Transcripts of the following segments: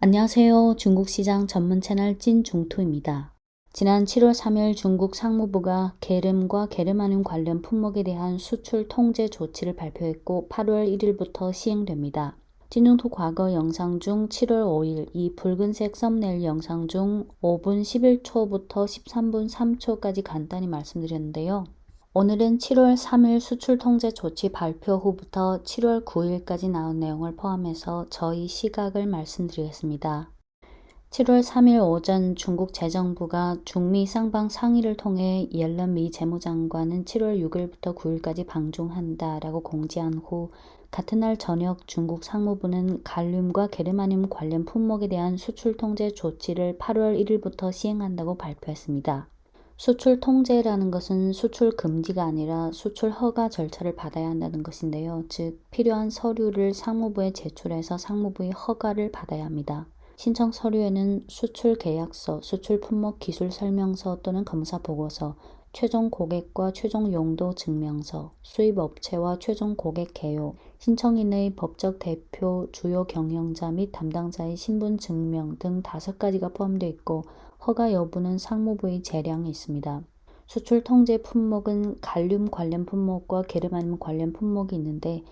안녕하세요. 중국 시장 전문 채널 찐중투입니다. 지난 7월 3일 중국 상무부가 게름과 게르마늄 관련 품목에 대한 수출 통제 조치를 발표했고 8월 1일부터 시행됩니다. 찐중투 과거 영상 중 7월 5일 이 붉은색 썸네일 영상 중 5분 11초부터 13분 3초까지 간단히 말씀드렸는데요. 오늘은 7월 3일 수출 통제 조치 발표 후부터 7월 9일까지 나온 내용을 포함해서 저희 시각을 말씀드리겠습니다. 7월 3일 오전 중국 재정부가 중미 쌍방 상의를 통해 옐런 미 재무장관은 7월 6일부터 9일까지 방중한다라고 공지한 후 같은 날 저녁 중국 상무부는 갈륨과 게르마늄 관련 품목에 대한 수출 통제 조치를 8월 1일부터 시행한다고 발표했습니다. 수출 통제라는 것은 수출 금지가 아니라 수출 허가 절차를 받아야 한다는 것인데요. 즉, 필요한 서류를 상무부에 제출해서 상무부의 허가를 받아야 합니다. 신청 서류에는 수출 계약서, 수출 품목 기술 설명서 또는 검사 보고서, 최종 고객과 최종 용도 증명서, 수입 업체와 최종 고객 개요, 신청인의 법적 대표, 주요 경영자 및 담당자의 신분 증명 등 5가지가 포함되어 있고 허가 여부는 상무부의 재량에 있습니다. 수출 통제 품목은 갈륨 관련 품목과 게르마늄 관련 품목이 있는데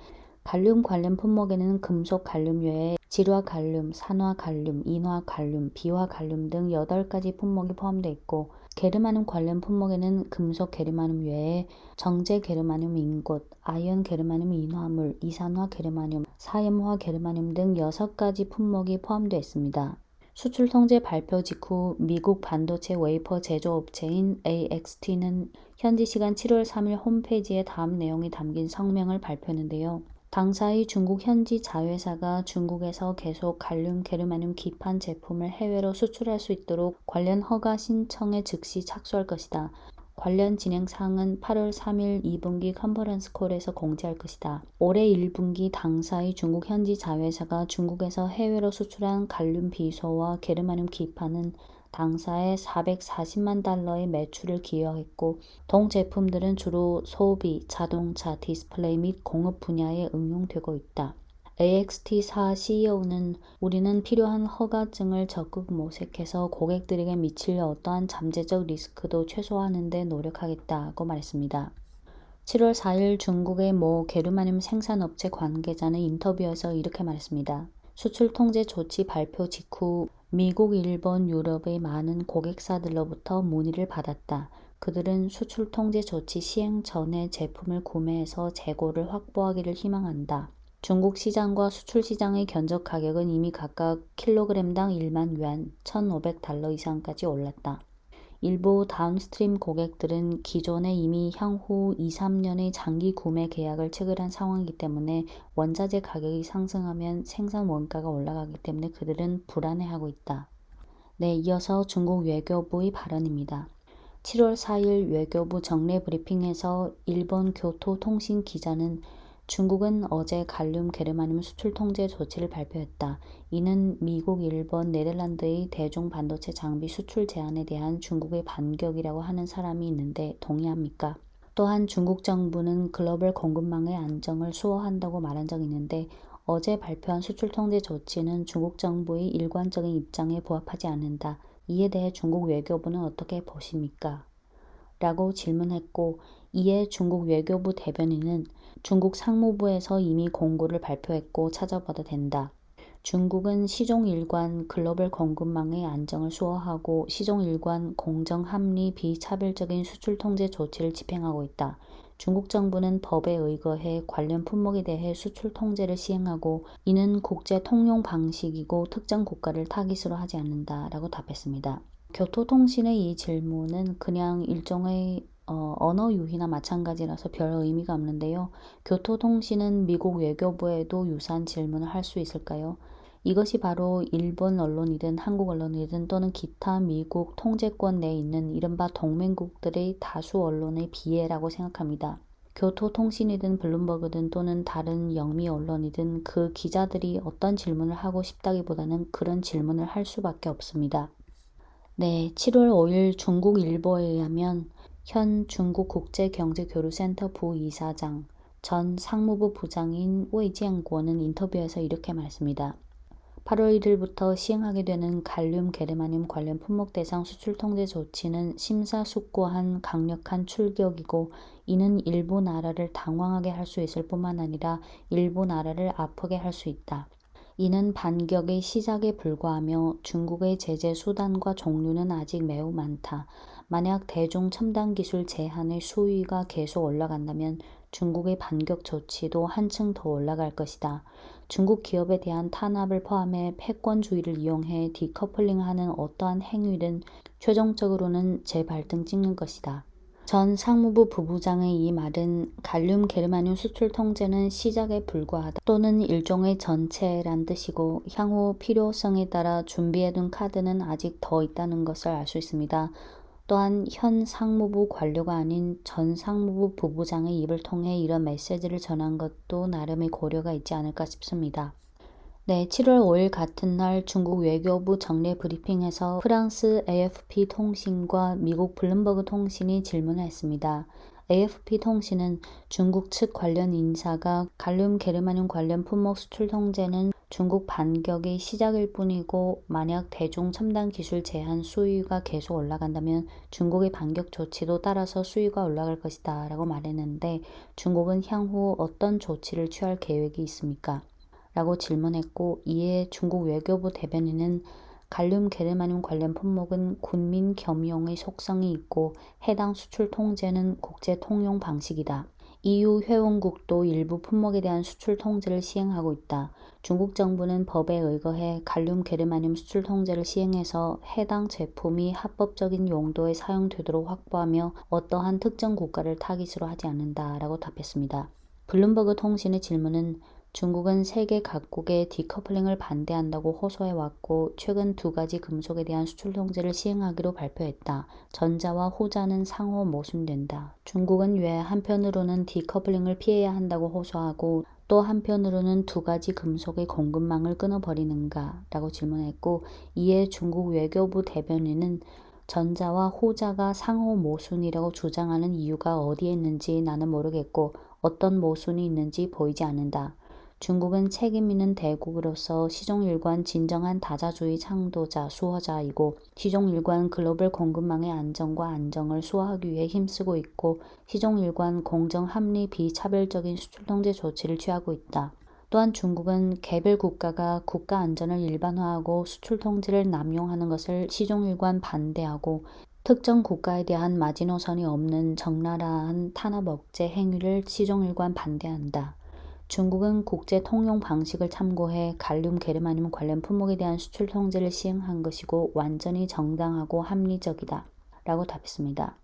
갈륨 관련 품목에는 금속 갈륨 외에 질화 갈륨, 산화 갈륨, 인화 갈륨, 비화 갈륨 등 8가지 품목이 포함되어 있고 게르마늄 관련 품목에는 금속 게르마늄 외에 정제 게르마늄 인곳, 아연 게르마늄 인화물, 이산화 게르마늄, 사염화 게르마늄 등 6가지 품목이 포함되어 있습니다. 수출 통제 발표 직후 미국 반도체 웨이퍼 제조업체인 AXT는 현지 시간 7월 3일 홈페이지에 다음 내용이 담긴 성명을 발표했는데요. 당사의 중국 현지 자회사가 중국에서 계속 갈륨 게르마늄 기판 제품을 해외로 수출할 수 있도록 관련 허가 신청에 즉시 착수할 것이다. 관련 진행 사항은 8월 3일 2분기 컨퍼런스 콜에서 공지할 것이다. 올해 1분기 당사의 중국 현지 자회사가 중국에서 해외로 수출한 갈륨 비소와 게르마늄 기판은 당사에 440만 달러의 매출을 기여했고 동 제품들은 주로 소비, 자동차, 디스플레이 및 공업 분야에 응용되고 있다. AXT사 CEO는 우리는 필요한 허가증을 적극 모색해서 고객들에게 미칠 어떠한 잠재적 리스크도 최소화하는 데 노력하겠다고 말했습니다. 7월 4일 중국의 모 게르마늄 생산업체 관계자는 인터뷰에서 이렇게 말했습니다. 수출 통제 조치 발표 직후 미국, 일본, 유럽의 많은 고객사들로부터 문의를 받았다. 그들은 수출 통제 조치 시행 전에 제품을 구매해서 재고를 확보하기를 희망한다. 중국 시장과 수출 시장의 견적 가격은 이미 각각 킬로그램당 1만 위안, 1,500달러 이상까지 올랐다. 일부 다운스트림 고객들은 기존에 이미 향후 2-3년의 장기 구매 계약을 체결한 상황이기 때문에 원자재 가격이 상승하면 생산 원가가 올라가기 때문에 그들은 불안해하고 있다. 네, 이어서 중국 외교부의 발언입니다. 7월 4일 외교부 정례 브리핑에서 일본 교토통신 기자는 중국은 어제 갈륨 게르마늄 수출 통제 조치를 발표했다. 이는 미국, 일본, 네덜란드의 대중 반도체 장비 수출 제한에 대한 중국의 반격이라고 하는 사람이 있는데 동의합니까? 또한 중국 정부는 글로벌 공급망의 안정을 수호한다고 말한 적이 있는데 어제 발표한 수출 통제 조치는 중국 정부의 일관적인 입장에 부합하지 않는다. 이에 대해 중국 외교부는 어떻게 보십니까? 라고 질문했고 이에 중국 외교부 대변인은 중국 상무부에서 이미 공고를 발표했고 찾아봐도 된다. 중국은 시종일관 글로벌 공급망의 안정을 수호하고 시종일관 공정, 합리, 비차별적인 수출 통제 조치를 집행하고 있다. 중국 정부는 법에 의거해 관련 품목에 대해 수출 통제를 시행하고 이는 국제 통용 방식이고 특정 국가를 타깃으로 하지 않는다라고 답했습니다. 교토통신의 이 질문은 그냥 일종의 언어 유희나 마찬가지라서 별 의미가 없는데요. 교토통신은 미국 외교부에도 유사한 질문을 할 수 있을까요? 이것이 바로 일본 언론이든 한국 언론이든 또는 기타 미국 통제권 내에 있는 이른바 동맹국들의 다수 언론의 비애라고 생각합니다. 교토통신이든 블룸버그든 또는 다른 영미 언론이든 그 기자들이 어떤 질문을 하고 싶다기보다는 그런 질문을 할 수밖에 없습니다. 네, 7월 5일 중국 일보에 의하면 현 중국국제경제교류센터 부이사장, 전 상무부 부장인 웨이지앵구어는 인터뷰에서 이렇게 말했습니다. 8월 1일부터 시행하게 되는 갈륨, 게르마늄 관련 품목 대상 수출 통제 조치는 심사숙고한 강력한 출격이고, 이는 일부 나라를 당황하게 할 수 있을 뿐만 아니라 일부 나라를 아프게 할 수 있다. 이는 반격의 시작에 불과하며 중국의 제재 수단과 종류는 아직 매우 많다. 만약 대중 첨단 기술 제한의 수위가 계속 올라간다면 중국의 반격 조치도 한층 더 올라갈 것이다. 중국 기업에 대한 탄압을 포함해 패권주의를 이용해 디커플링하는 어떠한 행위든 최종적으로는 재발등 찍는 것이다. 전 상무부 부부장의 이 말은 갈륨 게르마늄 수출 통제는 시작에 불과하다 또는 일종의 전체란 뜻이고, 향후 필요성에 따라 준비해둔 카드는 아직 더 있다는 것을 알 수 있습니다. 또한 현 상무부 관료가 아닌 전 상무부 부부장의 입을 통해 이런 메시지를 전한 것도 나름의 고려가 있지 않을까 싶습니다. 네, 7월 5일 같은 날 중국 외교부 정례 브리핑에서 프랑스 AFP 통신과 미국 블룸버그 통신이 질문을 했습니다. AFP 통신은 중국 측 관련 인사가 갈륨 게르마늄 관련 품목 수출 통제는 중국 반격의 시작일 뿐이고, 만약 대중 첨단 기술 제한 수위가 계속 올라간다면 중국의 반격 조치도 따라서 수위가 올라갈 것이다 라고 말했는데, 중국은 향후 어떤 조치를 취할 계획이 있습니까? 라고 질문했고, 이에 중국 외교부 대변인은 갈륨 게르마늄 관련 품목은 군민 겸용의 속성이 있고 해당 수출 통제는 국제 통용 방식이다. EU 회원국도 일부 품목에 대한 수출 통제를 시행하고 있다. 중국 정부는 법에 의거해 갈륨 게르마늄 수출 통제를 시행해서 해당 제품이 합법적인 용도에 사용되도록 확보하며 어떠한 특정 국가를 타깃으로 하지 않는다 라고 답했습니다. 블룸버그 통신의 질문은 중국은 세계 각국의 디커플링을 반대한다고 호소해왔고, 최근 두 가지 금속에 대한 수출 통제를 시행하기로 발표했다. 전자와 후자는 상호 모순된다. 중국은 왜 한편으로는 디커플링을 피해야 한다고 호소하고 또 한편으로는 두 가지 금속의 공급망을 끊어버리는가? 라고 질문했고, 이에 중국 외교부 대변인은 전자와 후자가 상호 모순이라고 주장하는 이유가 어디에 있는지 나는 모르겠고 어떤 모순이 있는지 보이지 않는다. 중국은 책임 있는 대국으로서 시종일관 진정한 다자주의 창도자, 수호자이고 시종일관 글로벌 공급망의 안정과 안정을 수호하기 위해 힘쓰고 있고, 시종일관 공정, 합리, 비차별적인 수출 통제 조치를 취하고 있다. 또한 중국은 개별 국가가 국가 안전을 일반화하고 수출 통제를 남용하는 것을 시종일관 반대하고, 특정 국가에 대한 마지노선이 없는 적나라한 탄압 억제 행위를 시종일관 반대한다. 중국은 국제 통용 방식을 참고해 갈륨 게르마늄 관련 품목에 대한 수출 통제를 시행한 것이고 완전히 정당하고 합리적이다 라고 답했습니다.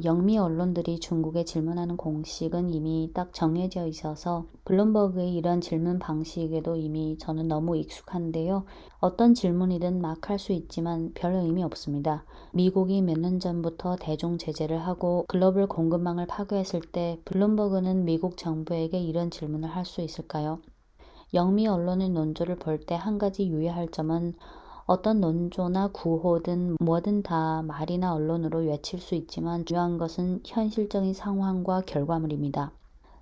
영미 언론들이 중국에 질문하는 공식은 이미 딱 정해져 있어서 블룸버그의 이런 질문 방식에도 이미 저는 너무 익숙한데요. 어떤 질문이든 막 할 수 있지만 별 의미 없습니다. 미국이 몇 년 전부터 대중 제재를 하고 글로벌 공급망을 파괴했을 때 블룸버그는 미국 정부에게 이런 질문을 할 수 있을까요? 영미 언론의 논조를 볼 때 한 가지 유의할 점은, 어떤 논조나 구호든 뭐든 다 말이나 언론으로 외칠 수 있지만 중요한 것은 현실적인 상황과 결과물입니다.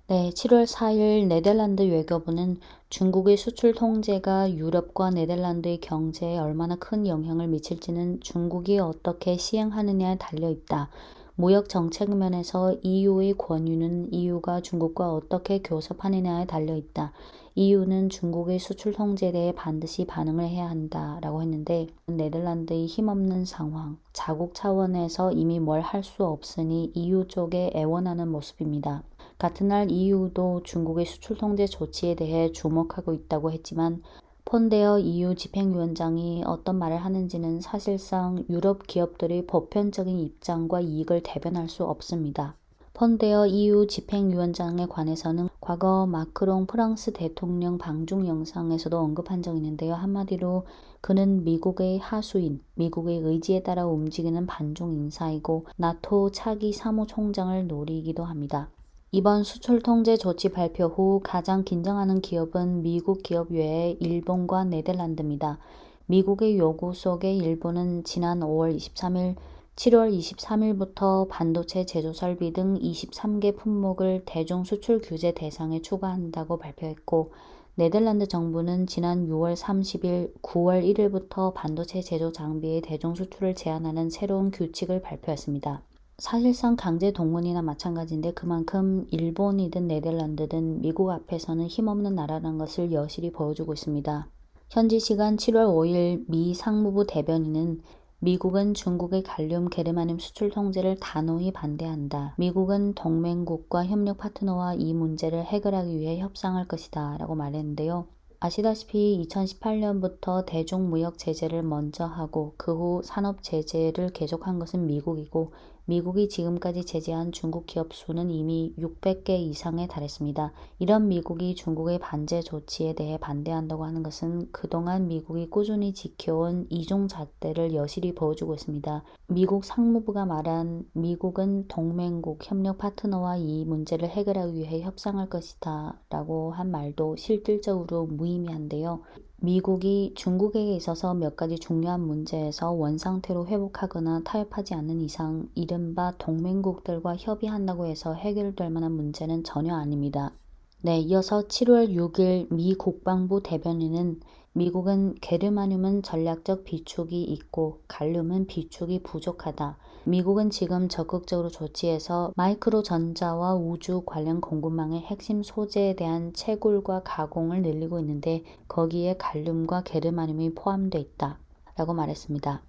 네, 7월 4일 네덜란드 외교부는 중국의 수출 통제가 유럽과 네덜란드의 경제에 얼마나 큰 영향을 미칠지는 중국이 어떻게 시행하느냐에 달려 있다. 무역 정책 면에서 EU의 권유는 EU가 중국과 어떻게 교섭하느냐에 달려 있다. EU는 중국의 수출 통제에 대해 반드시 반응을 해야 한다 라고 했는데, 네덜란드의 힘없는 상황, 자국 차원에서 이미 뭘 할 수 없으니 EU 쪽에 애원하는 모습입니다. 같은 날 EU도 중국의 수출 통제 조치에 대해 주목하고 있다고 했지만, 폰데어 EU 집행위원장이 어떤 말을 하는지는 사실상 유럽 기업들의 보편적인 입장과 이익을 대변할 수 없습니다. 폰데어 EU 집행위원장에 관해서는 과거 마크롱 프랑스 대통령 방중 영상에서도 언급한 적이 있는데요. 한마디로 그는 미국의 하수인, 미국의 의지에 따라 움직이는 반중 인사이고 나토 차기 사무총장을 노리기도 합니다. 이번 수출 통제 조치 발표 후 가장 긴장하는 기업은 미국 기업 외에 일본과 네덜란드입니다. 미국의 요구 속에 일본은 지난 5월 23일, 7월 23일부터 반도체 제조 설비 등 23개 품목을 대중 수출 규제 대상에 추가한다고 발표했고, 네덜란드 정부는 지난 6월 30일, 9월 1일부터 반도체 제조 장비의 대중 수출을 제한하는 새로운 규칙을 발표했습니다. 사실상 강제 동원이나 마찬가지인데 그만큼 일본이든 네덜란드든 미국 앞에서는 힘없는 나라라는 것을 여실히 보여주고 있습니다. 현지 시간 7월 5일 미 상무부 대변인은 미국은 중국의 갈륨 게르마늄 수출 통제를 단호히 반대한다. 미국은 동맹국과 협력 파트너와 이 문제를 해결하기 위해 협상할 것이다 라고 말했는데요. 아시다시피 2018년부터 대중무역 제재를 먼저 하고 그 후 산업 제재를 계속한 것은 미국이고 미국이 지금까지 제재한 중국 기업 수는 이미 600개 이상에 달했습니다. 이런 미국이 중국의 반제 조치에 대해 반대한다고 하는 것은 그동안 미국이 꾸준히 지켜온 이중 잣대를 여실히 보여주고 있습니다. 미국 상무부가 말한 미국은 동맹국 협력 파트너와 이 문제를 해결하기 위해 협상할 것이다 라고 한 말도 실질적으로 무의미한데요. 미국이 중국에 있어서 몇 가지 중요한 문제에서 원상태로 회복하거나 타협하지 않는 이상 이른바 동맹국들과 협의한다고 해서 해결될 만한 문제는 전혀 아닙니다. 네, 이어서 7월 6일 미 국방부 대변인은 미국은 게르마늄은 전략적 비축이 있고 갈륨은 비축이 부족하다. 미국은 지금 적극적으로 조치해서 마이크로 전자와 우주 관련 공급망의 핵심 소재에 대한 채굴과 가공을 늘리고 있는데 거기에 갈륨과 게르마늄이 포함되어 있다 라고 말했습니다.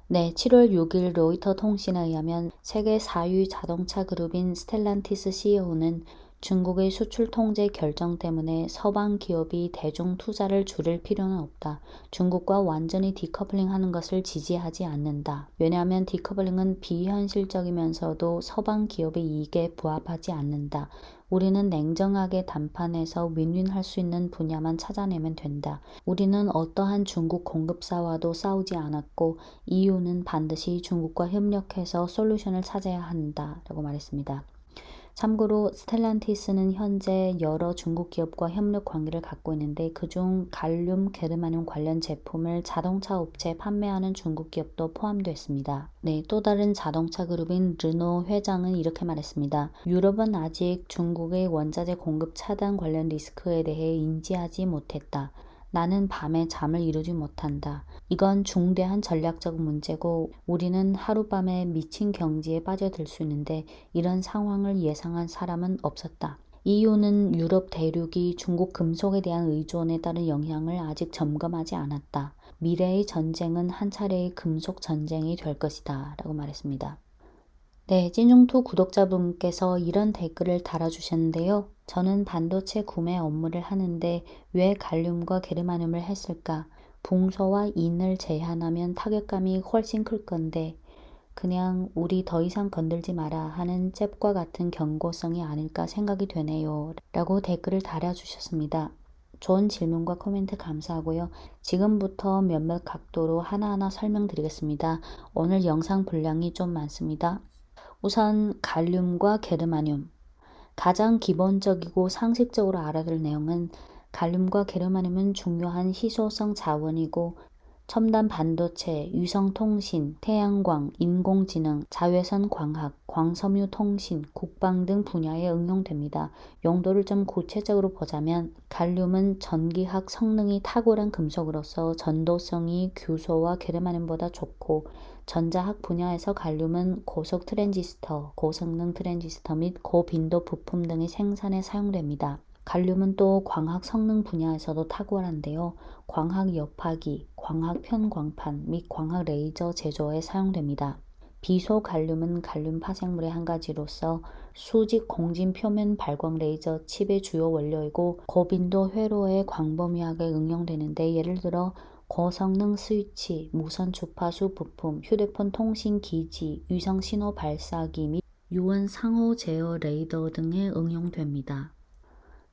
네, 7월 6일 로이터 통신에 의하면 세계 4위 자동차 그룹인 스텔란티스 CEO는 중국의 수출 통제 결정 때문에 서방 기업이 대중 투자를 줄일 필요는 없다. 중국과 완전히 디커플링 하는 것을 지지하지 않는다. 왜냐하면 디커플링은 비현실적이면서도 서방 기업의 이익에 부합하지 않는다. 우리는 냉정하게 담판해서 윈윈할 수 있는 분야만 찾아내면 된다. 우리는 어떠한 중국 공급사와도 싸우지 않았고 EU는 반드시 중국과 협력해서 솔루션을 찾아야 한다 라고 말했습니다. 참고로 스텔란티스는 현재 여러 중국 기업과 협력 관계를 갖고 있는데 그중 갈륨 게르마늄 관련 제품을 자동차 업체에 판매하는 중국 기업도 포함되어 있습니다. 네, 또 다른 자동차 그룹인 르노 회장은 이렇게 말했습니다. 유럽은 아직 중국의 원자재 공급 차단 관련 리스크에 대해 인지하지 못했다. 나는 밤에 잠을 이루지 못한다. 이건 중대한 전략적 문제고 우리는 하룻밤에 미친 경지에 빠져들 수 있는데 이런 상황을 예상한 사람은 없었다. EU는 유럽 대륙이 중국 금속에 대한 의존에 따른 영향을 아직 점검하지 않았다. 미래의 전쟁은 한 차례의 금속 전쟁이 될 것이다 라고 말했습니다. 네, 찐중투 구독자분께서 이런 댓글을 달아주셨는데요. 저는 반도체 구매 업무를 하는데 왜 갈륨과 게르마늄을 했을까? 붕소와 인을 제한하면 타격감이 훨씬 클 건데 그냥 우리 더 이상 건들지 마라 하는 잽과 같은 경고성이 아닐까 생각이 되네요. 라고 댓글을 달아주셨습니다. 좋은 질문과 코멘트 감사하고요. 지금부터 몇몇 각도로 하나하나 설명드리겠습니다. 오늘 영상 분량이 좀 많습니다. 우선 갈륨과 게르마늄. 가장 기본적이고 상식적으로 알아둘 내용은 갈륨과 게르마늄은 중요한 희소성 자원이고 첨단 반도체, 위성통신, 태양광, 인공지능, 자외선 광학, 광섬유 통신, 국방 등 분야에 응용됩니다. 용도를 좀 구체적으로 보자면 갈륨은 전기학 성능이 탁월한 금속으로서 전도성이 규소와 게르마늄보다 좋고 전자학 분야에서 갈륨은 고속 트랜지스터, 고성능 트랜지스터 및 고빈도 부품 등의 생산에 사용됩니다. 갈륨은 또 광학 성능 분야에서도 탁월한데요. 광학 여파기, 광학 편광판 및 광학 레이저 제조에 사용됩니다. 비소갈륨은 갈륨 파생물의 한 가지로서 수직 공진 표면 발광 레이저 칩의 주요 원료이고 고빈도 회로의 광범위하게 응용되는데 예를 들어 고성능 스위치, 무선 주파수 부품, 휴대폰 통신 기지, 위성 신호 발사기 및 유원 상호 제어 레이더 등에 응용됩니다.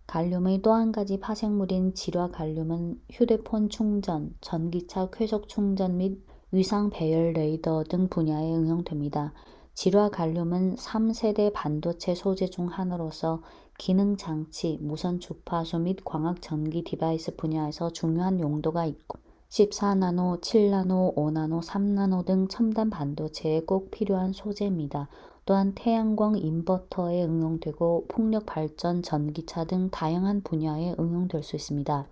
갈륨의 또 한 가지 파생물인 질화갈륨은 휴대폰 충전, 전기차 쾌속 충전 및 위상 배열 레이더 등 분야에 응용됩니다. 질화갈륨은 3세대 반도체 소재 중 하나로서 기능 장치, 무선 주파수 및 광학 전기 디바이스 분야에서 중요한 용도가 있고 14나노, 7나노, 5나노, 3나노 등 첨단 반도체에 꼭 필요한 소재입니다. 또한 태양광 인버터에 응용되고 풍력 발전, 전기차 등 다양한 분야에 응용될 수 있습니다.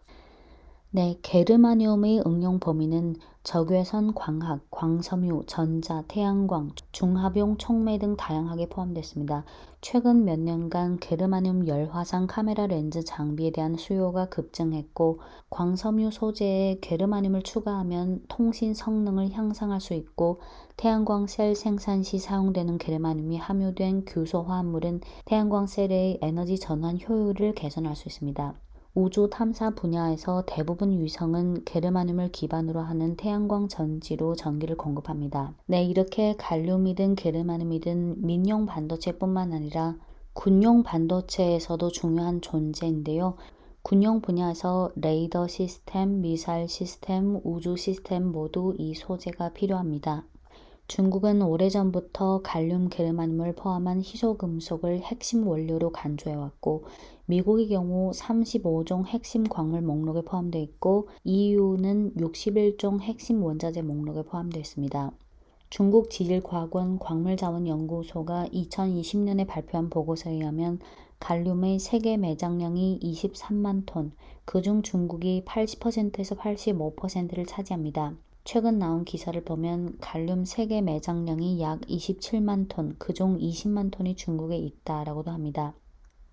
네, 게르마늄의 응용 범위는 적외선 광학, 광섬유, 전자, 태양광, 중합용 촉매 등 다양하게 포함됐습니다. 최근 몇 년간 게르마늄 열화상 카메라 렌즈 장비에 대한 수요가 급증했고, 광섬유 소재에 게르마늄을 추가하면 통신 성능을 향상할 수 있고, 태양광 셀 생산 시 사용되는 게르마늄이 함유된 규소 화합물은 태양광 셀의 에너지 전환 효율을 개선할 수 있습니다. 우주 탐사 분야에서 대부분 위성은 게르마늄을 기반으로 하는 태양광 전지로 전기를 공급합니다. 네, 이렇게 갈륨이든 게르마늄이든 민용 반도체뿐만 아니라 군용 반도체에서도 중요한 존재인데요. 군용 분야에서 레이더 시스템, 미사일 시스템, 우주 시스템 모두 이 소재가 필요합니다. 중국은 오래전부터 갈륨 게르마늄을 포함한 희소금속을 핵심 원료로 간주해왔고, 미국의 경우 35종 핵심 광물 목록에 포함되어 있고, EU는 61종 핵심 원자재 목록에 포함되어 있습니다. 중국 지질과학원 광물자원연구소가 2020년에 발표한 보고서에 의하면 갈륨의 세계 매장량이 23만 톤, 그중 중국이 80%에서 85%를 차지합니다. 최근 나온 기사를 보면 갈륨 세계 매장량이 약 27만 톤, 그중 20만 톤이 중국에 있다라고도 합니다.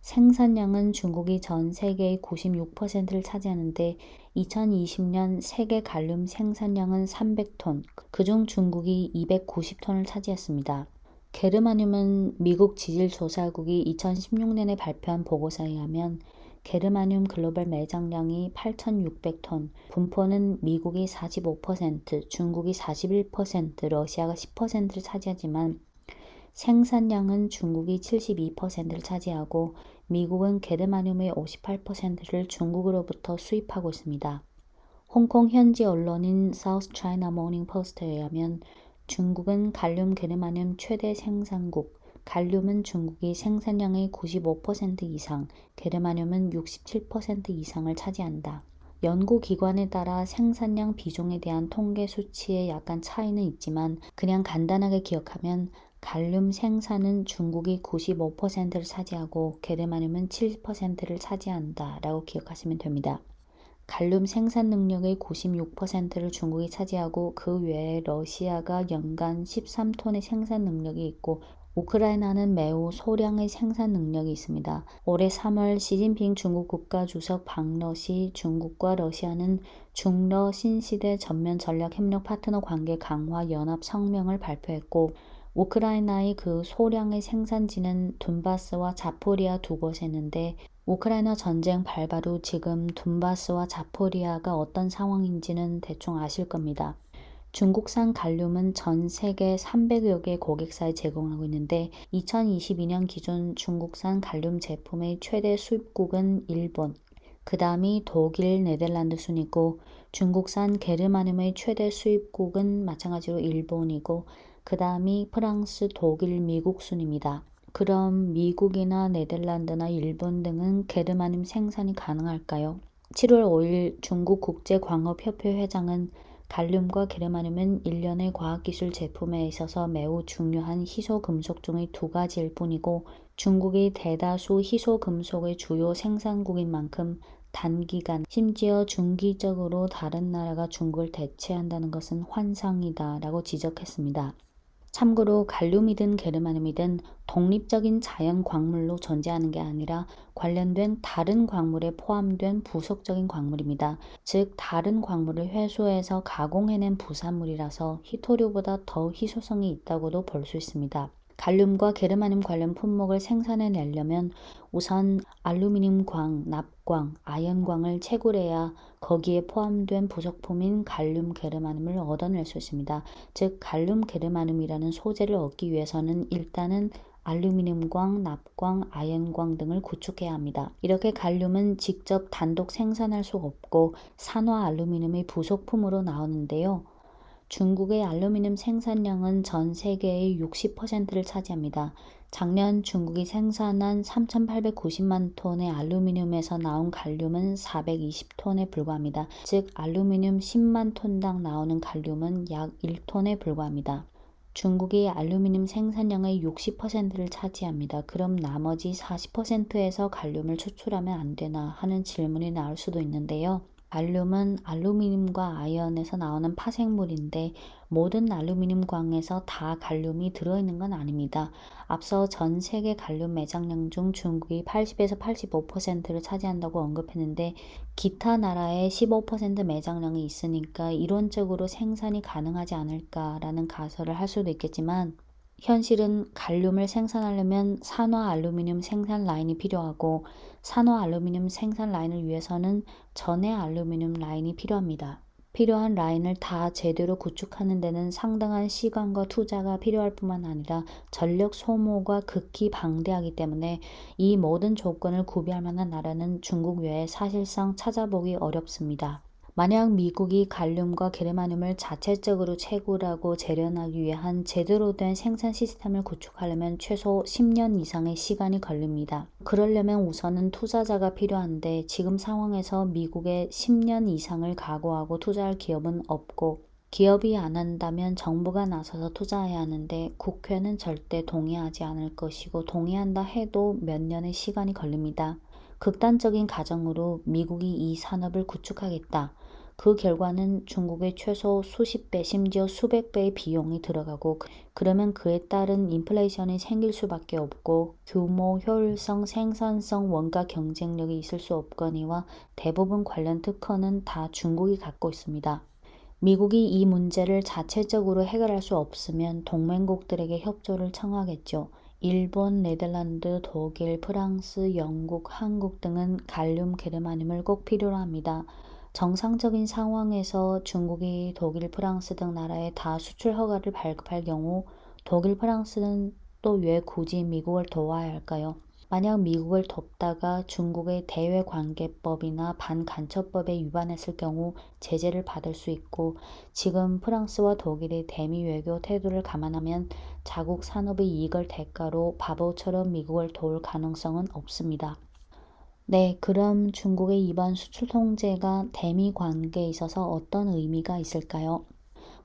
생산량은 중국이 전 세계의 96%를 차지하는데 2020년 세계 갈륨 생산량은 300톤, 그중 중국이 290톤을 차지했습니다. 게르마늄은 미국 지질조사국이 2016년에 발표한 보고서에 의하면 게르마늄 글로벌 매장량이 8,600톤, 분포는 미국이 45%, 중국이 41%, 러시아가 10%를 차지하지만 생산량은 중국이 72%를 차지하고 미국은 게르마늄의 58%를 중국으로부터 수입하고 있습니다. 홍콩 현지 언론인 사우스 차이나 모닝 포스트에 의하면 중국은 갈륨 게르마늄 최대 생산국, 갈륨은 중국이 생산량의 95% 이상, 게르마늄은 67% 이상을 차지한다. 연구기관에 따라 생산량 비중에 대한 통계 수치에 약간 차이는 있지만 그냥 간단하게 기억하면 갈륨 생산은 중국이 95%를 차지하고 게르마늄은 70%를 차지한다 라고 기억하시면 됩니다. 갈륨 생산 능력의 96%를 중국이 차지하고 그 외에 러시아가 연간 13톤의 생산 능력이 있고 우크라이나는 매우 소량의 생산 능력이 있습니다. 올해 3월 시진핑 중국 국가주석 방러 시 중국과 러시아는 중러 신시대 전면 전략 협력 파트너 관계 강화 연합 성명을 발표했고 우크라이나의 그 소량의 생산지는 둔바스와 자포리아 두 곳이었는데 우크라이나 전쟁 발발 후 지금 둔바스와 자포리아가 어떤 상황인지는 대충 아실 겁니다. 중국산 갈륨은 전 세계 300여 개 고객사에 제공하고 있는데 2022년 기준 중국산 갈륨 제품의 최대 수입국은 일본, 그 다음이 독일, 네덜란드 순이고 중국산 게르마늄의 최대 수입국은 마찬가지로 일본이고 그 다음이 프랑스, 독일, 미국 순입니다. 그럼 미국이나 네덜란드나 일본 등은 게르마늄 생산이 가능할까요? 7월 5일 중국국제광업협회 회장은 갈륨과 게르마늄은 일련의 과학기술 제품에 있어서 매우 중요한 희소금속 중의 두 가지일 뿐이고 중국이 대다수 희소금속의 주요 생산국인 만큼 단기간, 심지어 중기적으로 다른 나라가 중국을 대체한다는 것은 환상이다 라고 지적했습니다. 참고로 갈륨이든 게르마늄이든 독립적인 자연 광물로 존재하는 게 아니라 관련된 다른 광물에 포함된 부속적인 광물입니다. 즉 다른 광물을 회수해서 가공해낸 부산물이라서 희토류보다 더 희소성이 있다고도 볼 수 있습니다. 갈륨과 게르마늄 관련 품목을 생산해내려면 우선 알루미늄광, 납광, 아연광을 채굴해야 거기에 포함된 부속품인 갈륨 게르마늄을 얻어낼 수 있습니다. 즉 갈륨 게르마늄이라는 소재를 얻기 위해서는 일단은 알루미늄광, 납광, 아연광 등을 구축해야 합니다. 이렇게 갈륨은 직접 단독 생산할 수 없고 산화 알루미늄의 부속품으로 나오는데요. 중국의 알루미늄 생산량은 전 세계의 60%를 차지합니다. 작년 중국이 생산한 3,890만 톤의 알루미늄에서 나온 갈륨은 420톤에 불과합니다. 즉 알루미늄 10만 톤당 나오는 갈륨은 약 1톤에 불과합니다. 중국이 알루미늄 생산량의 60%를 차지합니다. 그럼 나머지 40%에서 갈륨을 추출하면 안 되나 하는 질문이 나올 수도 있는데요. 갈륨은 알루미늄과 아연에서 나오는 파생물인데 모든 알루미늄 광에서 다 갈륨이 들어있는 건 아닙니다. 앞서 전 세계 갈륨 매장량 중 중국이 80에서 85%를 차지한다고 언급했는데 기타 나라의 15% 매장량이 있으니까 이론적으로 생산이 가능하지 않을까라는 가설을 할 수도 있겠지만 현실은 갈륨을 생산하려면 산화 알루미늄 생산 라인이 필요하고 산화 알루미늄 생산 라인을 위해서는 전해 알루미늄 라인이 필요합니다. 필요한 라인을 다 제대로 구축하는 데는 상당한 시간과 투자가 필요할 뿐만 아니라 전력 소모가 극히 방대하기 때문에 이 모든 조건을 구비할 만한 나라는 중국 외에 사실상 찾아보기 어렵습니다. 만약 미국이 갈륨과 게르마늄을 자체적으로 채굴하고 재련하기 위한 제대로 된 생산 시스템을 구축하려면 최소 10년 이상의 시간이 걸립니다. 그러려면 우선은 투자자가 필요한데 지금 상황에서 미국에 10년 이상을 각오하고 투자할 기업은 없고 기업이 안 한다면 정부가 나서서 투자해야 하는데 국회는 절대 동의하지 않을 것이고 동의한다 해도 몇 년의 시간이 걸립니다. 극단적인 가정으로 미국이 이 산업을 구축하겠다. 그 결과는 중국의 최소 수십 배, 심지어 수백 배의 비용이 들어가고 그러면 그에 따른 인플레이션이 생길 수밖에 없고 규모, 효율성, 생산성, 원가 경쟁력이 있을 수 없거니와 대부분 관련 특허는 다 중국이 갖고 있습니다. 미국이 이 문제를 자체적으로 해결할 수 없으면 동맹국들에게 협조를 청하겠죠. 일본, 네덜란드, 독일, 프랑스, 영국, 한국 등은 갈륨 게르마늄을 꼭 필요로 합니다. 정상적인 상황에서 중국이 독일, 프랑스 등 나라에 다 수출 허가를 발급할 경우 독일, 프랑스는 또 왜 굳이 미국을 도와야 할까요? 만약 미국을 돕다가 중국의 대외관계법이나 반간첩법에 위반했을 경우 제재를 받을 수 있고 지금 프랑스와 독일의 대미 외교 태도를 감안하면 자국 산업의 이익을 대가로 바보처럼 미국을 도울 가능성은 없습니다. 네, 그럼 중국의 이번 수출 통제가 대미 관계에 있어서 어떤 의미가 있을까요?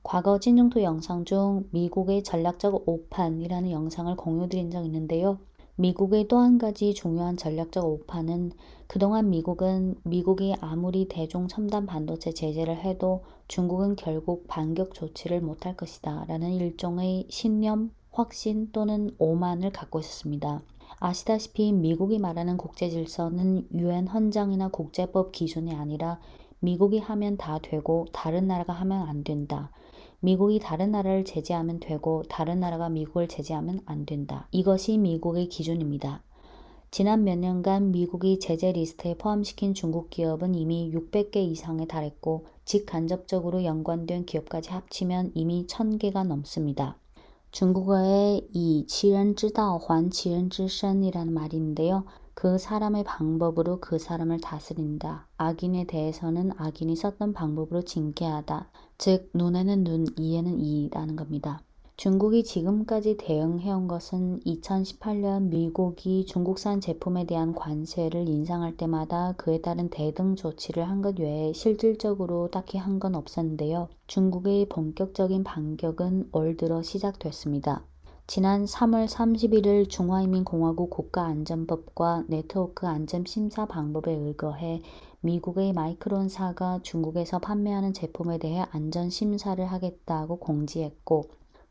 과거 찐중토 영상 중 미국의 전략적 오판이라는 영상을 공유드린 적 있는데요. 미국의 또 한 가지 중요한 전략적 오판은 그동안 미국이 아무리 대중 첨단 반도체 제재를 해도 중국은 결국 반격 조치를 못할 것이다 라는 일종의 신념, 확신 또는 오만을 갖고 있었습니다. 아시다시피 미국이 말하는 국제 질서는 유엔 헌장이나 국제법 기준이 아니라 미국이 하면 다 되고 다른 나라가 하면 안 된다. 미국이 다른 나라를 제재하면 되고 다른 나라가 미국을 제재하면 안 된다. 이것이 미국의 기준입니다. 지난 몇 년간 미국이 제재 리스트에 포함시킨 중국 기업은 이미 600개 이상에 달했고 직간접적으로 연관된 기업까지 합치면 이미 1000개가 넘습니다. 중국어에 이 치人之道还其人之身이라는 말이 있는데요. 그 사람의 방법으로 그 사람을 다스린다. 악인에 대해서는 악인이 썼던 방법으로 징계하다. 즉 눈에는 눈, 이에는 이라는 겁니다. 중국이 지금까지 대응해온 것은 2018년 미국이 중국산 제품에 대한 관세를 인상할 때마다 그에 따른 대등 조치를 한 것 외에 실질적으로 딱히 한 건 없었는데요. 중국의 본격적인 반격은 올 들어 시작됐습니다. 지난 3월 31일 중화인민공화국 국가안전법과 네트워크 안전심사 방법에 의거해 미국의 마이크론사가 중국에서 판매하는 제품에 대해 안전심사를 하겠다고 공지했고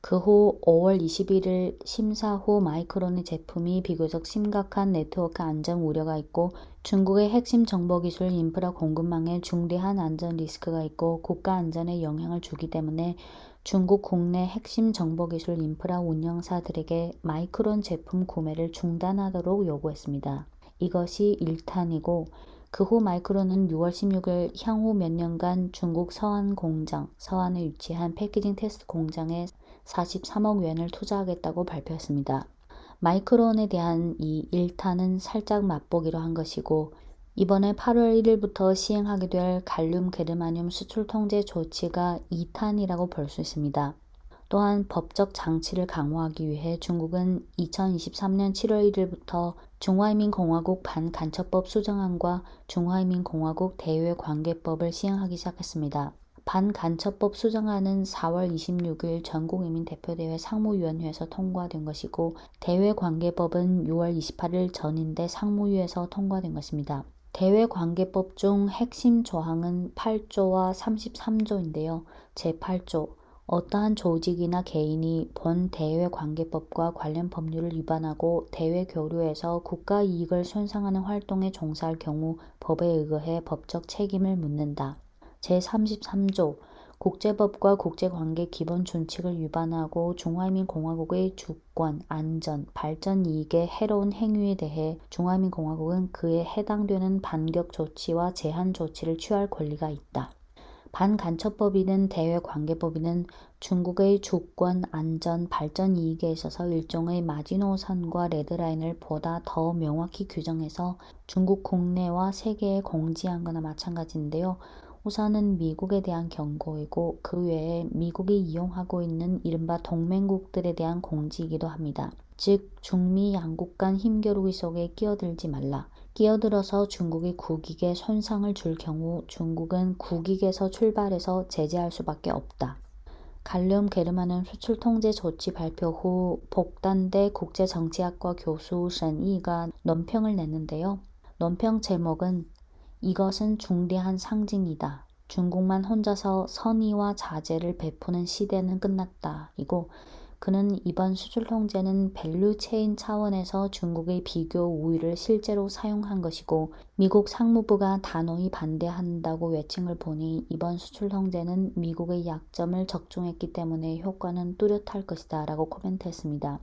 그 후 5월 21일 심사 후 마이크론의 제품이 비교적 심각한 네트워크 안전 우려가 있고 중국의 핵심 정보기술 인프라 공급망에 중대한 안전 리스크가 있고 국가 안전에 영향을 주기 때문에 중국 국내 핵심 정보기술 인프라 운영사들에게 마이크론 제품 구매를 중단하도록 요구했습니다. 이것이 1탄이고 그 후 마이크론은 6월 16일 향후 몇 년간 중국 서안에 위치한 패키징 테스트 공장에 43억 위안을 투자하겠다고 발표했습니다. 마이크론에 대한 이 1탄은 살짝 맛보기로 한 것이고 이번에 8월 1일부터 시행하게 될 갈륨 게르마늄 수출 통제 조치가 2탄이라고 볼 수 있습니다. 또한 법적 장치를 강화하기 위해 중국은 2023년 7월 1일부터 중화인민공화국 반간첩법 수정안과 중화인민공화국 대외관계법을 시행하기 시작했습니다. 반간첩법 수정안은 4월 26일 전국인민대표대회 상무위원회에서 통과된 것이고 대외관계법은 6월 28일 전인대 상무위에서 통과된 것입니다. 대외관계법 중 핵심 조항은 8조와 33조인데요. 제8조 어떠한 조직이나 개인이 본 대외관계법과 관련 법률을 위반하고 대외 교류에서 국가 이익을 손상하는 활동에 종사할 경우 법에 의거해 법적 책임을 묻는다. 제33조 국제법과 국제관계 기본 준칙을 위반하고 중华人民共和国의 주권, 안전, 발전 이익에 해로운 행위에 대해 중华人民共和国은 그에 해당되는 반격 조치와 제한 조치를 취할 권리가 있다. 반간첩법이든 대외관계법이든 중국의 주권, 안전, 발전 이익에 있어서 일종의 마지노선과 레드라인을 보다 더 명확히 규정해서 중국 국내와 세계에 공지한 거나 마찬가지인데요. 우선은 미국에 대한 경고이고 그 외에 미국이 이용하고 있는 이른바 동맹국들에 대한 공지이기도 합니다. 즉 중미 양국 간 힘겨루기 속에 끼어들지 말라. 끼어들어서 중국의 국익에 손상을 줄 경우 중국은 국익에서 출발해서 제재할 수밖에 없다. 갈륨 게르만은 수출 통제 조치 발표 후 복단대 국제정치학과 교수 沈이가 논평을 냈는데요. 논평 제목은 이것은 중대한 상징이다. 중국만 혼자서 선의와 자제를 베푸는 시대는 끝났다. 이고 그는 이번 수출 통제는 밸류체인 차원에서 중국의 비교 우위를 실제로 사용한 것이고 미국 상무부가 단호히 반대한다고 외친 걸 보니 이번 수출 통제는 미국의 약점을 적중했기 때문에 효과는 뚜렷할 것이다 라고 코멘트했습니다.